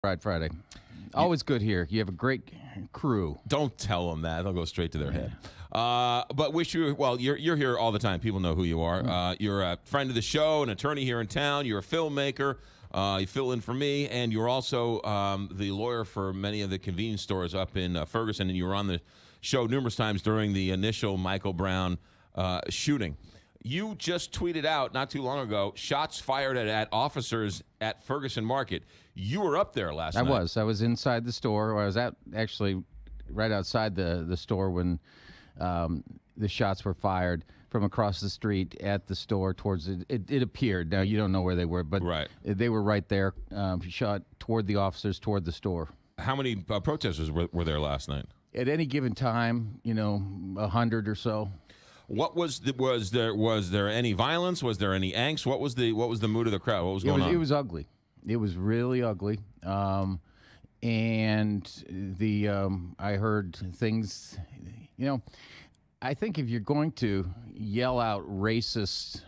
Friday. Always good here. You have a great crew. Don't tell them that. They'll go straight to their head. But wish you, well, you're here all the time. People know who you are. You're a friend of the show, an attorney here in town. You're a filmmaker. You fill in for me. And you're also the lawyer for many of the convenience stores up in Ferguson. And you were on the show numerous times during the initial Michael Brown shooting. You just tweeted out not too long ago, shots fired at officers at Ferguson Market. You were up there last night. I was inside the store. Or I was actually right outside the store when the shots were fired from across the street at the store towards it. It appeared. Now, you don't know where they were, but they were right there, shot toward the officers, toward the store. How many protesters were there last night? At any given time, 100 or so. What was there any violence? Was there any angst? What was the mood of the crowd? What was going on? It was ugly. It was really ugly. And I heard things. I think if you're going to yell out racist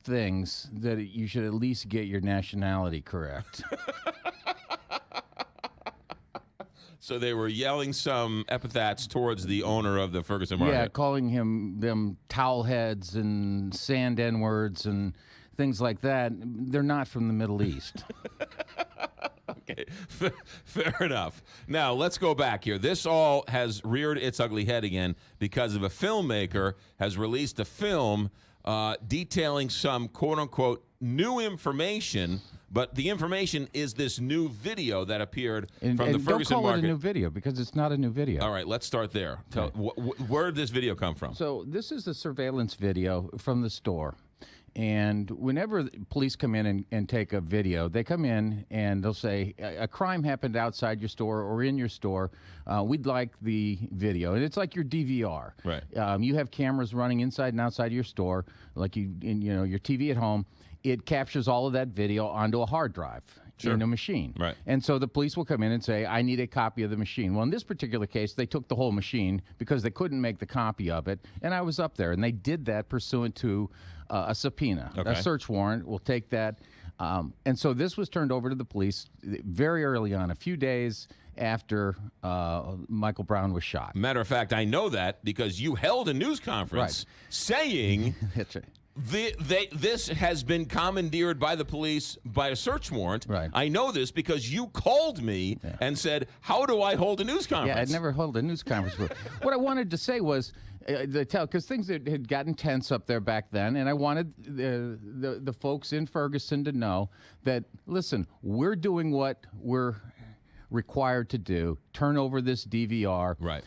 things, that you should at least get your nationality correct. So they were yelling some epithets towards the owner of the Ferguson Market. Yeah, calling them towel heads and sand N-words and things like that. They're not from the Middle East. Okay, fair enough. Now, let's go back here. This all has reared its ugly head again because of a filmmaker has released a film detailing some quote-unquote new information. But the information is this new video that appeared from the Ferguson Market. Don't call it a new video because it's not a new video. All right, let's start there. Where did this video come from? So this is a surveillance video from the store. And whenever police come in and take a video, they come in and they'll say, a crime happened outside your store or in your store. We'd like the video. And it's like your DVR. Right. You have cameras running inside and outside your store, like your TV at home. It captures all of that video onto a hard drive in a machine. Right. And so the police will come in and say, I need a copy of the machine. Well, in this particular case, they took the whole machine because they couldn't make the copy of it. And I was up there, and they did that pursuant to a subpoena. Okay. A search warrant will take that. And so this was turned over to the police very early on, a few days after Michael Brown was shot. Matter of fact, I know that because you held a news conference saying That's right. This has been commandeered by the police by a search warrant. Right. I know this because you called me and said, how do I hold a news conference? Yeah, I'd never held a news conference before. What I wanted to say was, because things had gotten tense up there back then, and I wanted the folks in Ferguson to know that, listen, we're doing what we're required to do, turn over this DVR. Right.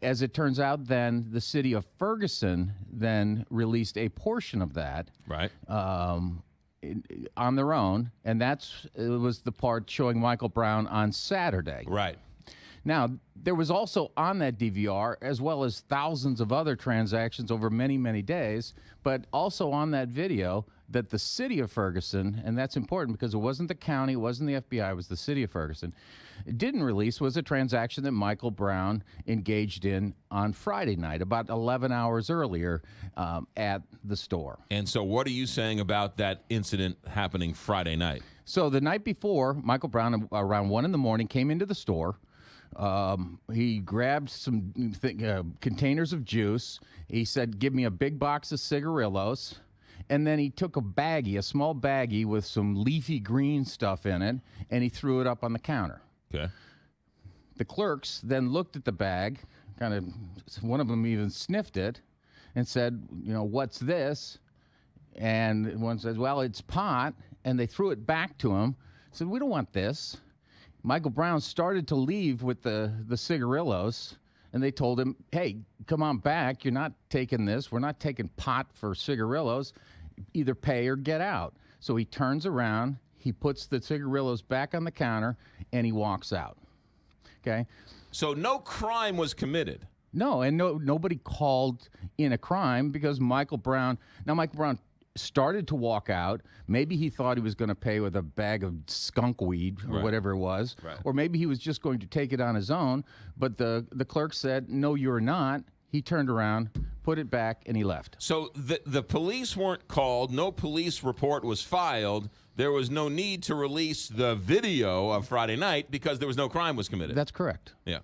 As it turns out, then the city of Ferguson then released a portion of that on their own, and it was the part showing Michael Brown on Saturday. Right. Now, there was also on that DVR, as well as thousands of other transactions over many, many days, but also on that video that the city of Ferguson, and that's important because it wasn't the county, it wasn't the FBI, it was the city of Ferguson, didn't release was a transaction that Michael Brown engaged in on Friday night, about 11 hours earlier at the store. And so what are you saying about that incident happening Friday night? So the night before, Michael Brown, around 1 in the morning, came into the store. He grabbed some containers of juice. He said, give me a big box of cigarillos. And then he took a small baggie with some leafy green stuff in it, and he threw it up on the counter. Okay. The clerks then looked at the bag, one of them even sniffed it, and said, what's this? And one says, well, it's pot. And they threw it back to him. Said, we don't want this. Michael Brown started to leave with the cigarillos, and they told him, hey, come on back. You're not taking this. We're not taking pot for cigarillos. Either pay or get out. So he turns around, he puts the cigarillos back on the counter, and he walks out. Okay? So no crime was committed. No, and nobody called in a crime because Michael Brown started to walk out. Maybe he thought he was going to pay with a bag of skunk weed or whatever it was. Right. Or maybe he was just going to take it on his own. But the clerk said, no, you're not. He turned around, put it back, and he left. So the police weren't called. No police report was filed. There was no need to release the video of Friday night because there was no crime was committed. That's correct. Yeah.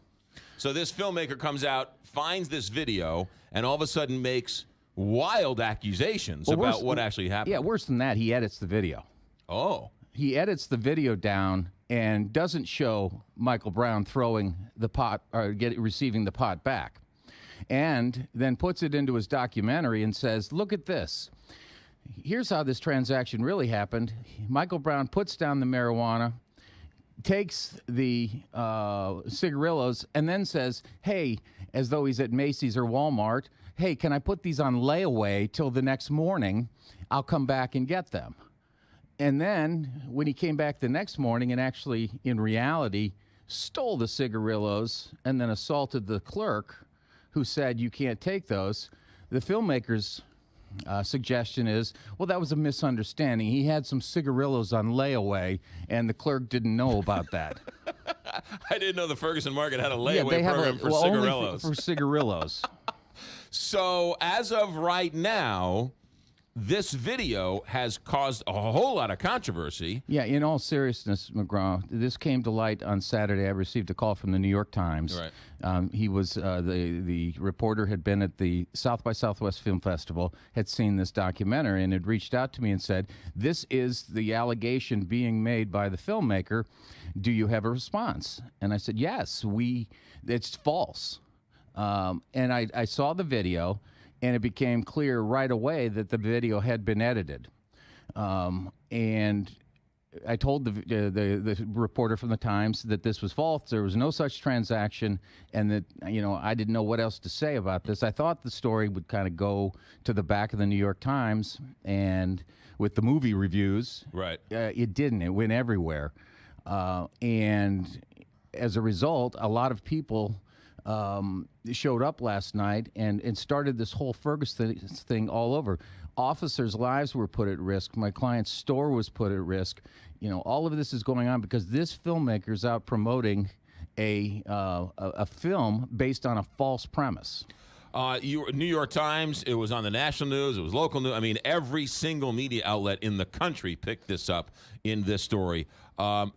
So this filmmaker comes out, finds this video, and all of a sudden makes wild accusations about what actually happened. Yeah, worse than that, he edits the video. Oh. He edits the video down and doesn't show Michael Brown throwing the pot or receiving the pot back. And then puts it into his documentary and says, look at this. Here's how this transaction really happened. Michael Brown puts down the marijuana, takes the cigarillos, and then says, hey, as though he's at Macy's or Walmart, hey, can I put these on layaway till the next morning? I'll come back and get them. And then when he came back the next morning and actually, in reality, stole the cigarillos and then assaulted the clerk who said, you can't take those, the filmmaker's suggestion is, well, that was a misunderstanding. He had some cigarillos on layaway, and the clerk didn't know about that. I didn't know the Ferguson Market had a layaway program for cigarillos. Only for cigarillos. So as of right now, this video has caused a whole lot of controversy. Yeah, in all seriousness, McGraw, this came to light on Saturday. I received a call from the New York Times. Right. He was the reporter had been at the South by Southwest Film Festival, had seen this documentary, and had reached out to me and said, "This is the allegation being made by the filmmaker. Do you have a response?" And I said, "Yes, it's false." And I saw the video. And it became clear right away that the video had been edited. And I told the reporter from the Times that this was false. There was no such transaction, and that I didn't know what else to say about this. I thought the story would kind of go to the back of the New York Times, and with the movie reviews, right? It didn't. It went everywhere, and as a result, a lot of people showed up last night and started this whole Ferguson thing all over. Officers' lives were put at risk. My client's store was put at risk. All of this is going on because this filmmaker's out promoting a film based on a false premise. New York Times, it was on the national news, it was local news. I mean, every single media outlet in the country picked this up in this story. I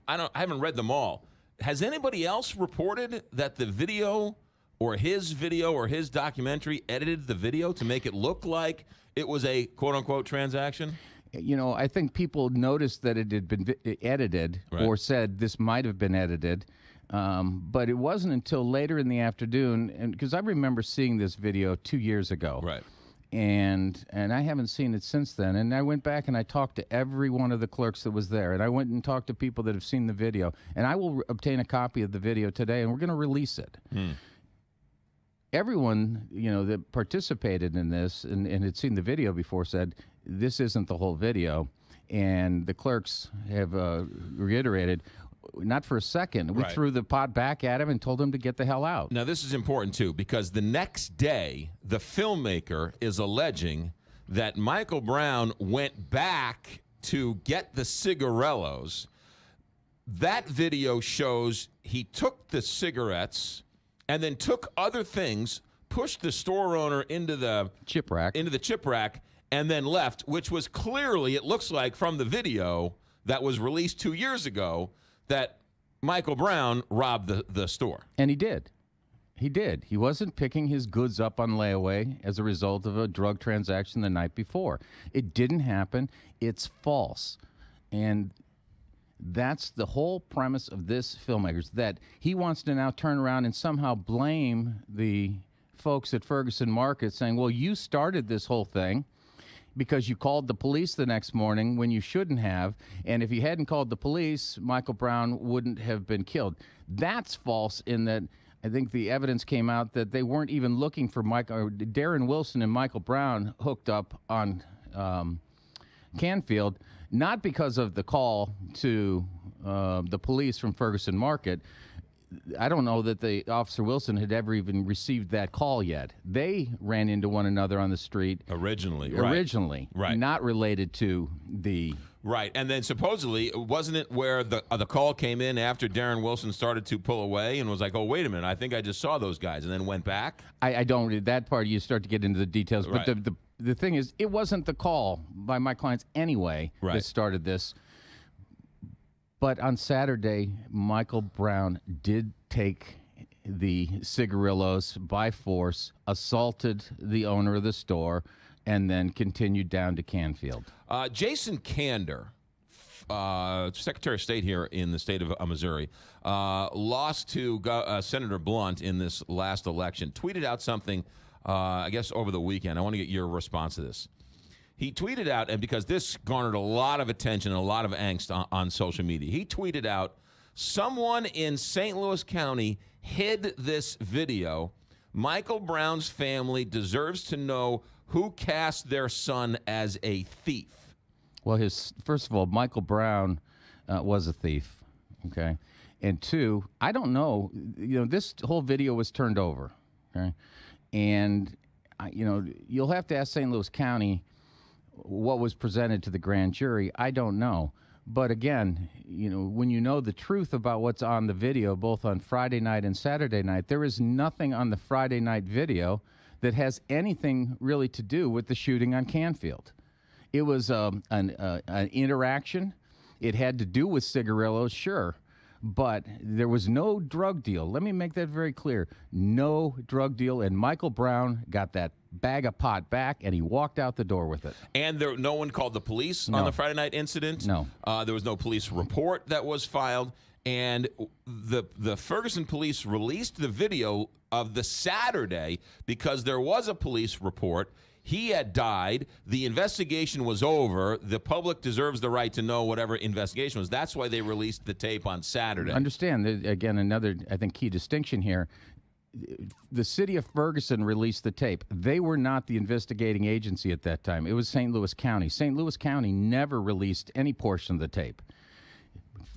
haven't read them all. Has anybody else reported that the video or his documentary edited the video to make it look like it was a quote-unquote transaction? I think people noticed that it had been edited, right, or said this might have been edited, but it wasn't until later in the afternoon, and because I remember seeing this video 2 years ago. Right. And I haven't seen it since then. And I went back and I talked to every one of the clerks that was there. And I went and talked to people that have seen the video. And I will obtain a copy of the video today, and we're going to release it. Everyone, that participated in this and had seen the video before said, this isn't the whole video. And the clerks have reiterated, not for a second. We threw the pot back at him and told him to get the hell out. Now, this is important, too, because the next day, the filmmaker is alleging that Michael Brown went back to get the cigarillos. That video shows he took the cigarettes and then took other things, pushed the store owner into the chip rack, and then left, which was clearly, it looks like from the video that was released 2 years ago, that Michael Brown robbed the store. And he did. He did. He wasn't picking his goods up on layaway as a result of a drug transaction the night before. It didn't happen. It's false. And that's the whole premise of this filmmaker, that he wants to now turn around and somehow blame the folks at Ferguson Market, saying, well, you started this whole thing because you called the police the next morning when you shouldn't have, and if you hadn't called the police, Michael Brown wouldn't have been killed. That's false in that I think the evidence came out that they weren't even looking for Darren Wilson and Michael Brown hooked up on Canfield, not because of the call to the police from Ferguson Market. I don't know that the Officer Wilson had ever even received that call yet. They ran into one another on the street. Originally. Right. Not related to the... Right, and then supposedly, wasn't it where the call came in after Darren Wilson started to pull away and was like, oh, wait a minute, I think I just saw those guys, and then went back? I don't read that part. You start to get into the details. Right. But the thing is, it wasn't the call by my clients anyway Right. that started this. But on Saturday, Michael Brown did take the cigarillos by force, assaulted the owner of the store, and then continued down to Canfield. Jason Kander, Secretary of State here in the state of Missouri, lost to Senator Blunt in this last election, tweeted out something, I guess, over the weekend. I want to get your response to this. He tweeted out, and because this garnered a lot of attention and a lot of angst on social media, he tweeted out, someone in St. Louis County hid this video. Michael Brown's family deserves to know who cast their son as a thief. Well, first of all, Michael Brown was a thief, okay? And two, I don't know, this whole video was turned over, okay? And, you'll have to ask St. Louis County what was presented to the grand jury. I don't know. But again, when you know the truth about what's on the video, both on Friday night and Saturday night, there is nothing on the Friday night video that has anything really to do with the shooting on Canfield. It was an interaction. It had to do with cigarillos, sure, but there was no drug deal. Let me make that very clear. No drug deal, and Michael Brown got that bag of pot back, and he walked out the door with it. And no one called the police on the Friday night incident? No. There was no police report that was filed. And the Ferguson police released the video of the Saturday because there was a police report. He had died. The investigation was over. The public deserves the right to know whatever investigation was. That's why they released the tape on Saturday. Understand, again, another, I think, key distinction here. The city of Ferguson released the tape. They were not the investigating agency at that time. It was St. Louis County. St. Louis County never released any portion of the tape.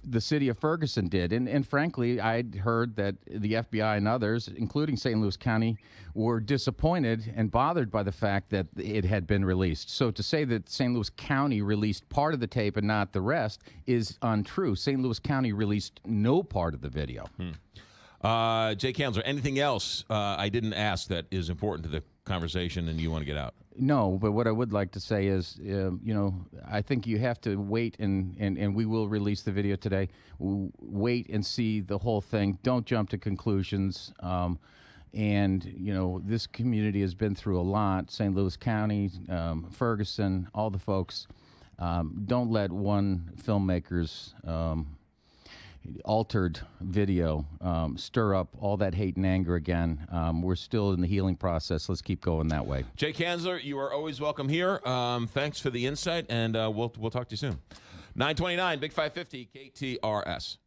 The city of Ferguson did. And frankly, I'd heard that the FBI and others, including St. Louis County, were disappointed and bothered by the fact that it had been released. So to say that St. Louis County released part of the tape and not the rest is untrue. St. Louis County released no part of the video. Jay Kanzler, anything else I didn't ask that is important to the conversation and you want to get out? No, but what I would like to say is, I think you have to wait, and we will release the video today. Wait and see the whole thing. Don't jump to conclusions. This community has been through a lot. St. Louis County, Ferguson, all the folks. Don't let one filmmaker's altered video stir up all that hate and anger again. We're still in the healing process. Let's keep going that way. Jay Kanzler, you are always welcome here. Thanks for the insight, and we'll talk to you soon. 929, Big 550, KTRS.